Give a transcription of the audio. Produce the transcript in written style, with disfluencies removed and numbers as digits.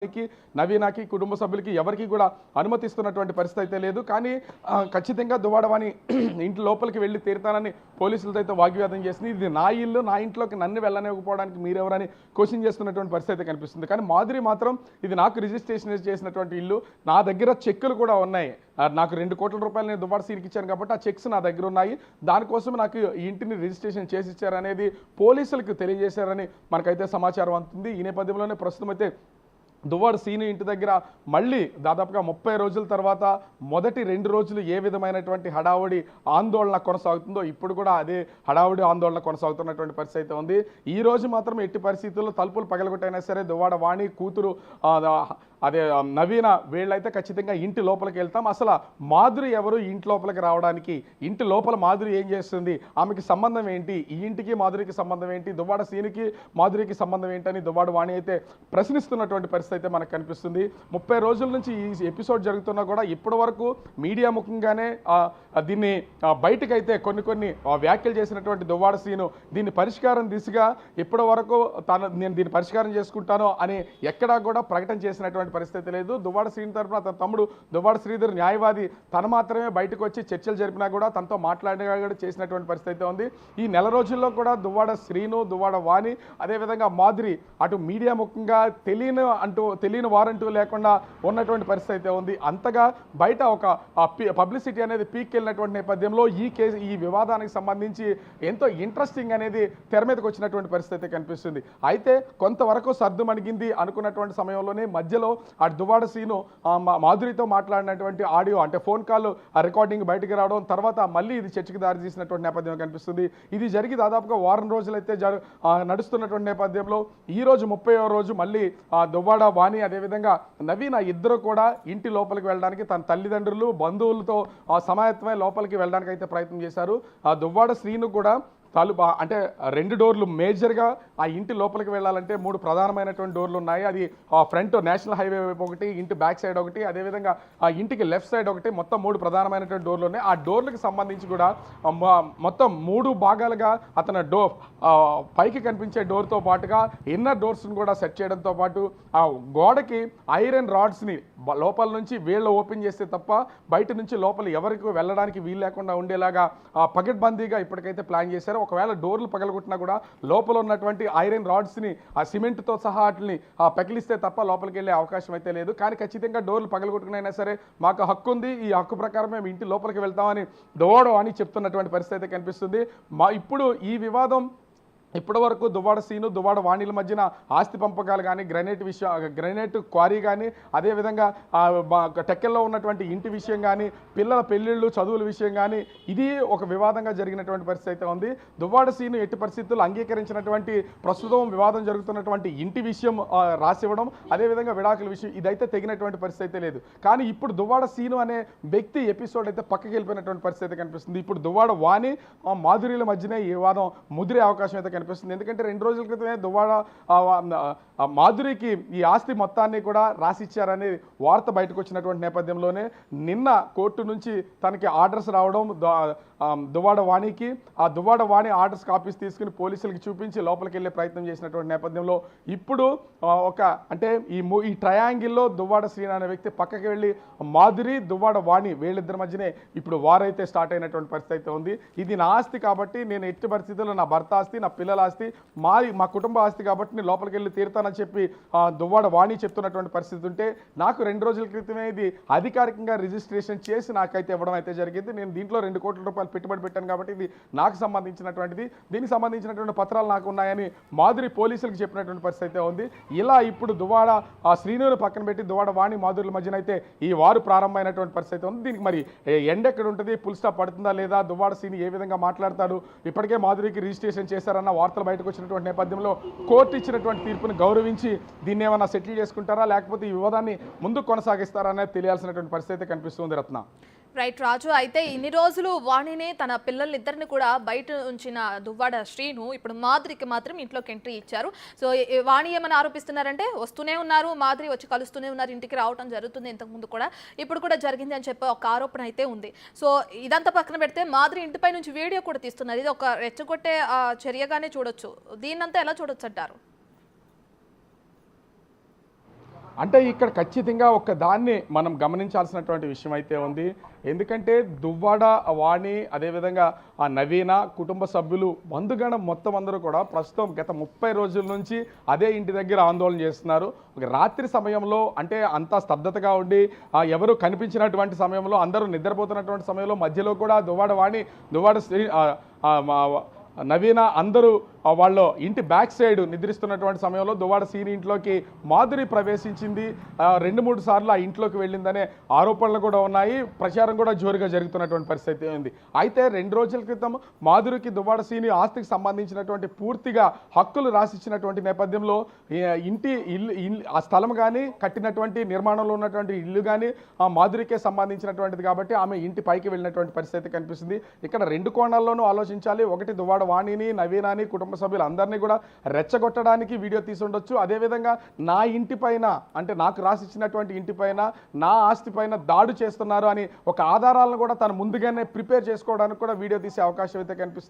నవీనాకి కుటుంబ సభ్యులకి ఎవరికి కూడా అనుమతిస్తున్నటువంటి పరిస్థితి అయితే లేదు. కానీ ఖచ్చితంగా దువ్వాడవాణి ఇంటి లోపలికి వెళ్ళి తీరుతానని పోలీసులతో అయితే వాగ్వాదం చేసింది. ఇది నా ఇల్లు, నా ఇంట్లోకి నన్ను వెళ్ళనివ్వకపోవడానికి మీరెవరని క్వశ్చన్ చేస్తున్నటువంటి పరిస్థితి అయితే కనిపిస్తుంది. కానీ మాధురి మాత్రం ఇది నాకు రిజిస్ట్రేషన్ చేసినటువంటి ఇల్లు, నా దగ్గర చెక్కులు కూడా ఉన్నాయి, నాకు 2 కోట్ల రూపాయలు నేను దువ్వాడ సీన్కి ఇచ్చాను కాబట్టి ఆ చెక్స్ నా దగ్గర ఉన్నాయి, దానికోసం నాకు ఈ ఇంటిని రిజిస్ట్రేషన్ చేసి ఇచ్చారనేది పోలీసులకు తెలియజేశారని మనకైతే సమాచారం అందుతుంది. ఈ నేపథ్యంలోనే ప్రస్తుతం అయితే దువ్వాడ సీను ఇంటి దగ్గర మళ్ళీ దాదాపుగా 30 రోజుల తర్వాత మొదటి 2 రోజులు ఏ విధమైనటువంటి హడావుడి ఆందోళన కొనసాగుతుందో ఇప్పుడు కూడా అదే హడావుడి ఆందోళన కొనసాగుతున్నటువంటి పరిస్థితి అయితే ఉంది. ఈ రోజు మాత్రం ఎట్టి పరిస్థితుల్లో తలుపులు పగలగొట్టైనా సరే దువ్వాడ వాణి కూతురు అదే నవీన వీళ్ళైతే ఖచ్చితంగా ఇంటి లోపలికి వెళ్తాం, అసలు మాధురి ఎవరు ఇంటి లోపలికి రావడానికి, ఇంటి లోపల మాధురి ఏం చేస్తుంది, ఆమెకి సంబంధం ఏంటి, ఈ ఇంటికి మాధురికి సంబంధం ఏంటి, దువ్వాడ సీనుకి మాధురికి సంబంధం ఏంటని దువ్వాడ వాణి అయితే ప్రశ్నిస్తున్నటువంటి పరిస్థితి అయితే మనకు కనిపిస్తుంది. 30 రోజుల నుంచి ఈ ఎపిసోడ్ జరుగుతున్నా కూడా ఇప్పటి వరకు మీడియా ముఖంగానే దీన్ని బయటకైతే కొన్ని వ్యాఖ్యలు చేసినటువంటి దువ్వాడ సీను దీన్ని పరిష్కారం దిశగా ఇప్పటి వరకు నేను దీన్ని పరిష్కారం చేసుకుంటాను అని ఎక్కడా కూడా ప్రకటన చేసినటువంటి పరిస్థితి లేదు. దువ్వాడ శ్రీని తరఫున తన తమ్ముడు దువ్వాడ శ్రీధర్ న్యాయవాది తన మాత్రమే బయటకు వచ్చి చర్చలు జరిపినా కూడా తనతో మాట్లాడినా కూడా చేసినటువంటి పరిస్థితి ఉంది. ఈ నెల రోజుల్లో కూడా దువ్వాడ శ్రీను, దువ్వాడ వాణి, అదేవిధంగా మాధురి అటు మీడియా ముఖంగా తెలియని వారంటూ లేకుండా ఉన్నటువంటి పరిస్థితి అయితే ఉంది. అంతగా బయట ఒక పబ్లిసిటీ అనేది పీక్ వెళ్ళినటువంటి నేపథ్యంలో ఈ వివాదానికి సంబంధించి ఎంతో ఇంట్రెస్టింగ్ అనేది తెర మీదకి వచ్చినటువంటి పరిస్థితి కనిపిస్తుంది. అయితే కొంతవరకు సర్దు మణిగింది అనుకున్నటువంటి సమయంలోనే మధ్యలో ఆ దువ్వాడ సీను మాధురితో మాట్లాడినటువంటి ఆడియో అంటే ఫోన్ కాల్ రికార్డింగ్ బయటకు రావడం, తర్వాత మళ్ళీ ఇది చర్చకి దారి తీసినటువంటి నేపథ్యం కనిపిస్తుంది. ఇది జరిగి దాదాపుగా వారం రోజులైతే నడుస్తున్నటువంటి నేపథ్యంలో ఈ రోజు 30వ రోజు మళ్ళీ దువ్వాడ వాణి అదేవిధంగా నవీన ఇద్దరు కూడా ఇంటి లోపలికి వెళ్ళడానికి తన తల్లిదండ్రులు బంధువులతో సమాయత్తమై లోపలికి వెళ్ళడానికి అయితే ప్రయత్నం చేశారు. దువ్వాడ శ్రీను కూడా అంటే 2 డోర్లు మేజర్గా ఆ ఇంటి లోపలికి వెళ్ళాలంటే 3 ప్రధానమైనటువంటి డోర్లు ఉన్నాయి. అది ఫ్రంట్ నేషనల్ హైవే వైపు ఒకటి, ఇంటి బ్యాక్ సైడ్ ఒకటి, అదేవిధంగా ఆ ఇంటికి లెఫ్ట్ సైడ్ ఒకటి, మొత్తం 3 ప్రధానమైనటువంటి డోర్లు ఉన్నాయి. ఆ డోర్లకు సంబంధించి కూడా మొత్తం 3 భాగాలుగా అతను పైకి కనిపించే డోర్తో పాటుగా ఇన్నర్ డోర్స్ని కూడా సెట్ చేయడంతో పాటు ఆ గోడకి ఐరన్ రాడ్స్ని లోపల నుంచి వీళ్ళు ఓపెన్ చేస్తే తప్ప బయట నుంచి లోపల ఎవరికి వెళ్ళడానికి వీలు లేకుండా ఉండేలాగా పకడ్బందీగా ఇప్పటికైతే ప్లాన్ చేశారు. ఒకవేళ డోర్లు పగలగొట్టినా కూడా లోపల ఉన్నటువంటి ఐరన్ రాడ్స్ని ఆ సిమెంట్తో సహా వాటిని పగిలిస్తే తప్ప లోపలికి వెళ్ళే అవకాశం అయితే లేదు. కానీ ఖచ్చితంగా డోర్లు పగలగొట్టుకునైనా సరే మాకు హక్కు ఉంది, ఈ హక్కు ప్రకారం మేము ఇంటి లోపలికి వెళ్తామని దువ్వాడ అని చెప్తున్నటువంటి పరిస్థితి కనిపిస్తుంది. ఇప్పుడు ఈ వివాదం ఇప్పటి వరకు దువ్వాడ సీను, దువ్వాడ వాణిల మధ్యన ఆస్తి పంపకాలు కానీ, గ్రనైట్ క్వారీ కానీ, అదేవిధంగా టెక్కెల్లో ఉన్నటువంటి ఇంటి విషయం కానీ, పిల్లల పెళ్ళిళ్ళు చదువుల విషయం కానీ ఇది ఒక వివాదంగా జరిగినటువంటి పరిస్థితి అయితే ఉంది. దువ్వాడ సీను ఎట్టి పరిస్థితుల్లో అంగీకరించినటువంటి ప్రస్తుతం వివాదం జరుగుతున్నటువంటి ఇంటి విషయం రాసివ్వడం, అదేవిధంగా విడాకుల విషయం ఇదైతే తెగినటువంటి పరిస్థితి అయితే లేదు. కానీ ఇప్పుడు దువ్వాడ సీను అనే వ్యక్తి ఎపిసోడ్ అయితే పక్కకి వెళ్ళిపోయినటువంటి పరిస్థితి కనిపిస్తుంది. ఇప్పుడు దువ్వాడ వాణి మాధురిల మధ్యనే ఈ వివాదం ముదిరే అవకాశం అయితే కనిపిస్తుంది. ఎందుకంటే 2 రోజుల క్రితమే దువ్వాడ మాధురికి ఈ ఆస్తి మొత్తాన్ని కూడా రాసిచ్చారనే వార్త బయటకు వచ్చినటువంటి నేపథ్యంలోనే నిన్న కోర్టు నుంచి తనకి ఆర్డర్స్ రావడం, దువ్వాడ వాణికి ఆ దువ్వాడ వాణి ఆర్డర్స్ కాపీస్ తీసుకుని పోలీసులకి చూపించి లోపలికి వెళ్ళే ప్రయత్నం చేసినటువంటి నేపథ్యంలో ఇప్పుడు అంటే ఈ ట్రయాంగిల్లో దువ్వాడ శ్రీను అనే వ్యక్తి పక్కకి వెళ్ళి మాధురి, దువ్వాడ వాణి వీళ్ళిద్దరి మధ్యనే ఇప్పుడు వారైతే స్టార్ట్ అయినటువంటి పరిస్థితి అయితే ఉంది. ఇది నా ఆస్తి కాబట్టి నేను ఎట్టి పరిస్థితుల్లో నా భర్త ఆస్తి, నా పిల్లల ఆస్తి, మా కుటుంబ ఆస్తి కాబట్టి నేను లోపలికి వెళ్ళి తీరుతానని చెప్పి దువ్వాడ వాణి చెప్తున్నటువంటి పరిస్థితి ఉంటే, నాకు 2 రోజుల క్రితమే ఇది అధికారికంగా రిజిస్ట్రేషన్ చేసి నాకైతే ఇవ్వడం అయితే జరిగింది. నేను దీంట్లో 2 కోట్ల రూపాయలు పెట్టుబడి పెట్టాను కాబట్టి ఇది నాకు సంబంధించినటువంటిది, దీనికి సంబంధించినటువంటి పత్రాలు నాకు ఉన్నాయని మాధురి పోలీసులకు చెప్పినటువంటి పరిస్థితి అయితే ఉంది. ఇలా ఇప్పుడు దువ్వాడ శ్రీనుని పక్కన పెట్టి దువ్వాడ వాణి మాధురుల మధ్యన అయితే ఈ వారు ప్రారంభమైనటువంటి పరిస్థితి ఉంది. దీనికి మరి ఎండ్ ఎక్కడ ఉంటుంది, ఫుల్ స్టాప్ పడుతుందా లేదా, దువ్వాడ శ్రీను ఏ విధంగా మాట్లాడతాడు, ఇప్పటికే మాధురికి రిజిస్ట్రేషన్ చేశారన్న వార్తలు బయటకు వచ్చినటువంటి నేపథ్యంలో కోర్టు ఇచ్చినటువంటి తీర్పుని గౌరవించి దీన్ని ఏమైనా సెటిల్ చేసుకుంటారా లేకపోతే ఈ వివాదాన్ని ముందుకు కొనసాగిస్తారా అనేది తెలియాల్సినటువంటి పరిస్థితి కనిపిస్తుంది. రత్న రైట్ రాజు, అయితే ఇన్ని రోజులు వాణిని తన పిల్లలిద్దరిని కూడా బయట ఉంచిన దువ్వాడ శ్రీను ఇప్పుడు మాధురికి మాత్రం ఇంట్లోకి ఎంట్రీ ఇచ్చారు. సో వాణి ఏమని ఆరోపిస్తున్నారంటే వస్తూనే ఉన్నారు, మాధురి వచ్చి కలుస్తూనే ఉన్నారు, ఇంటికి రావడం జరుగుతుంది, ఇంతకుముందు కూడా ఇప్పుడు కూడా జరిగింది అని చెప్పి ఒక ఆరోపణ అయితే ఉంది. సో ఇదంతా పక్కన పెడితే మాధురి ఇంటిపై నుంచి వీడియో కూడా తీస్తున్నారు. ఇది ఒక రెచ్చగొట్టే చర్యగానే చూడొచ్చు. దీన్నంతా ఎలా చూడొచ్చు అంటారు? అంటే ఇక్కడ ఖచ్చితంగా ఒక దాన్ని మనం గమనించాల్సినటువంటి విషయం అయితే ఉంది. ఎందుకంటే దువ్వాడ వాణి, అదేవిధంగా ఆ నవీన కుటుంబ సభ్యులు, బంధుగణం మొత్తం అందరూ కూడా ప్రస్తుతం గత 30 రోజుల నుంచి అదే ఇంటి దగ్గర ఆందోళన చేస్తున్నారు. ఒక రాత్రి సమయంలో అంటే అంతా స్తబ్దతగా ఉండి ఎవరు కనిపించినటువంటి సమయంలో, అందరూ నిద్రపోతున్నటువంటి సమయంలో మధ్యలో కూడా దువ్వాడ వాణి, దువ్వాడ శ్రీ నవీన అందరూ వాళ్ళ ఇంటి బ్యాక్ సైడ్ నిద్రిస్తున్నటువంటి సమయంలో దువ్వాడ సీని ఇంట్లోకి మాధురి ప్రవేశించింది. 2-3 సార్లు ఆ ఇంట్లోకి వెళ్ళిందనే ఆరోపణలు కూడా ఉన్నాయి. ప్రచారం కూడా జోరుగా జరుగుతున్నటువంటి పరిస్థితి ఉంది. అయితే 2 రోజుల క్రితం మాధురికి దువ్వాడ సీని ఆస్తికి సంబంధించినటువంటి పూర్తిగా హక్కులు రాసిచ్చినటువంటి నేపథ్యంలో ఇల్లు ఆ స్థలం కానీ, కట్టినటువంటి నిర్మాణంలో ఉన్నటువంటి ఇల్లు కానీ ఆ మాధురికే సంబంధించినటువంటిది కాబట్టి ఆమె ఇంటి పైకి వెళ్ళినటువంటి పరిస్థితి కనిపిస్తుంది. ఇక్కడ 2 కోణాల్లోనూ ఆలోచించాలి. ఒకటి దువ్వాడ వాణిని, నవీనాని, కుటుంబ సభ్యులందరినీ కూడా రెచ్చగొట్టడానికి వీడియో తీసి ఉండొచ్చు. అదేవిధంగా నా ఇంటి పైన, అంటే నాకు రాసిచ్చినటువంటి ఇంటి పైన, నా ఆస్తి పైన దాడి చేస్తున్నారు అని ఒక ఆధారాలను కూడా తను ముందుగానే ప్రిపేర్ చేసుకోవడానికి కూడా వీడియో తీసే అవకాశం అయితే కనిపిస్తుంది.